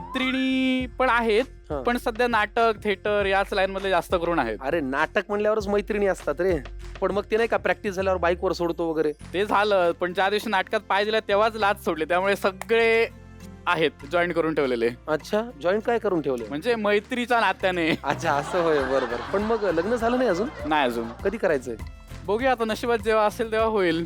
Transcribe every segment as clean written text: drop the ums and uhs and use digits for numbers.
मैत्रिणी पण आहेत, हा. पण सध्या नाटक थिएटर याच लाईन मध्ये जास्त करून आहेत. अरे नाटक म्हणल्यावरच मैत्रिणी असतात रे. पण मग ते नाही का प्रॅक्टिस झाल्यावर बाईकवर सोडतो वगैरे. ते झालं, पण ज्या दिवशी नाटकात पाय दिला तेव्हाच लाज सोडली, त्यामुळे सगळे आहेत जॉईन करून ठेवलेले, अच्छा, जॉईन काय करून ठेवले? म्हणजे मैत्रीच्या नात्याने. अच्छा, असं होय, बरोबर. पण मग लग्न झालं नाही अजून? नाही अजून, कधी करायचंय? बघूया आता, नशिबात जेव्हा असेल तेव्हा होईल.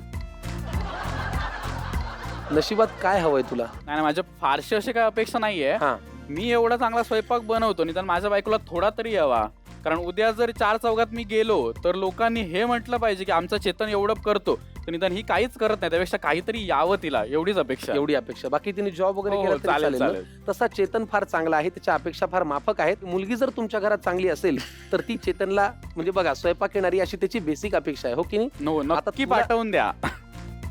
नशिबात काय हवंय तुला? नाही, माझ्या फारशी अशी काय अपेक्षा नाहीये. हा. मी एवढा चांगला स्वयंपाक बनवतो, निदान माझ्या बायकोला थोडा तरी यावा. कारण उद्या जर 4 चौघात मी गेलो तर लोकांनी हे म्हटलं पाहिजे की आमचा चेतन एवढं करतो, तर निदान ही काहीच करत नाही, त्यापेक्षा काहीतरी यावं तिला, एवढीच अपेक्षा. एवढी अपेक्षा. बाकी तिने जॉब वगैरे हो, केला हो, तरी चालेल चालेल ना? चालेल. तसा चेतन फार चांगला आहे, त्याच्या अपेक्षा फार माफक आहेत. मुलगी जर तुमच्या घरात चांगली असेल तर ती चेतनला म्हणजे बघा स्वयंपाक येणारी अशी त्याची बेसिक अपेक्षा आहे, हो की नाही? नो, आता नक्की तुला- पाठवून द्या.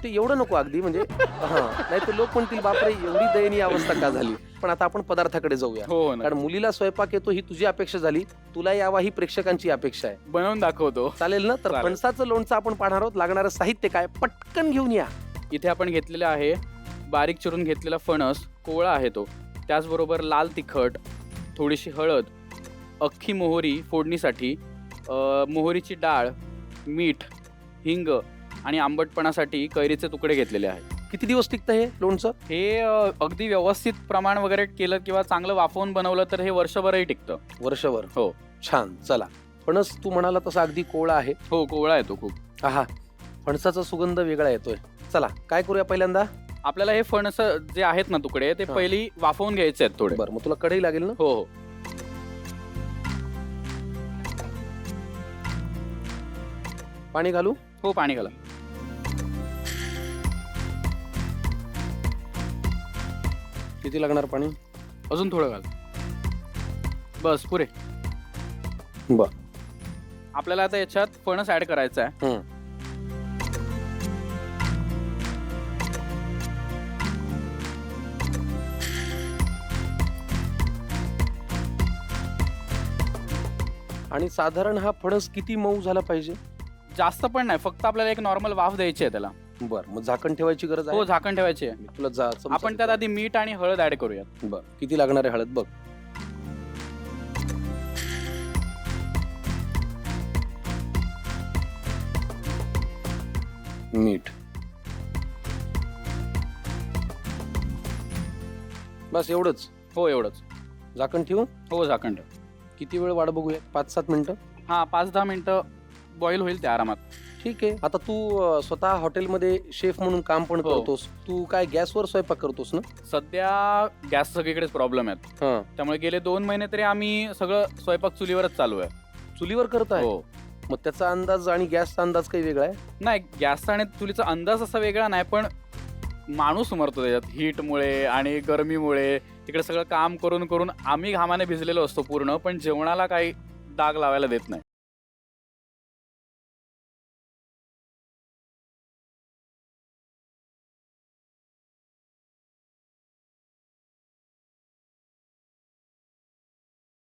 ते एवढं नको अगदी म्हणजे हा, नाही तर लोक म्हणतील बापरे एवढी दयनीय अवस्था का झाली. पण आता आपण पदार्थाकडे जाऊया. हो ना, कारण मुलीला स्वयंपाक येतो ही तुझी अपेक्षा झाली, तुला यावा ही प्रेक्षकांची अपेक्षा आहे. बनवून दाखवतो. चालेल ना? तर चालेल. फणसाचं लोणचं आपण पाहणार आहोत. लागणारं साहित्य काय पटकन घेऊन या. इथे आपण घेतलेला आहे बारीक चिरून घेतलेला फणस, कोवळा आहे तो, त्याचबरोबर लाल तिखट, थोडीशी हळद, अख्खी मोहरी फोडणीसाठी, मोहरीची डाळ, मीठ, हिंग आणि आंबटपणासाठी कैरीचे तुकडे घेतलेले आहेत. किती दिवस टिकतं हे लोणचं? हे अगदी व्यवस्थित प्रमाण वगैरे केलं किंवा चांगलं वाफवून बनवलं तर हे वर्षभरही टिकतं. वर्षभर. हो. छान. चला, फणस तू म्हणाला तसा अगदी कोवळा आहे. हो, कोवळा येतो खूप. आहा, फणसाचा सुगंध वेगळा येतोय. चला, काय करूया पहिल्यांदा? आपल्याला हे फणस जे आहेत ना तुकडे, ते हा. पहिली वाफवून घ्यायचे आहेत थोडे. बरं, मग तुला कढई लागेल ना? हो हो. पाणी घालू? हो, पाणी घाला. किती लागणार पाणी? अजून थोडं घाल. बस पुरे. बर. आपल्याला आता याच्यात फणस ऍड करायचा आहे. हम्म. आणि साधारण हा फणस किती मऊ झाला पाहिजे? जास्त पण नाही, फक्त आपल्याला एक नॉर्मल वाफ द्यायची आहे त्याला. बर, मग झाकण ठेवायची गरज हो, आहे? झाकण ठेवायची आहे. मी तुला चमचा आपण त्यात आधी मीठ आणि हळद ऍड करूयात. बर, किती लागणार आहे हळद बघ. मीठ. बस एवढंच? हो, एवढंच. झाकण ठेवू? हो, झाकण ठेव. किती वेळ वाट बघूया? 5-7 मिनिटं? हा, 5-10 मिनिटं बॉईल होईल ते आरामात. ठीक आहे. आता तू स्वतः हॉटेलमध्ये शेफ म्हणून काम पण हो. करतोस. तू काय गॅसवर स्वयंपाक करतोस ना? सध्या गॅस सगळीकडेच प्रॉब्लेम आहेत, हा. त्यामुळे गेले 2 महिने तरी आम्ही सगळं स्वयंपाक चुलीवरच चालू आहे. चुलीवर करत आहे? हो. मग त्याचा अंदाज आणि गॅसचा अंदाज काही वेगळा आहे? नाही, गॅसचा आणि चुलीचा अंदाज असा वेगळा नाही, पण माणूस मरतो त्याच्यात हीटमुळे आणि गरमीमुळे. तिकडे सगळं काम करून करून आम्ही घामाने भिजलेलो असतो पूर्ण, पण जेवणाला काही डाग लावायला देत नाही.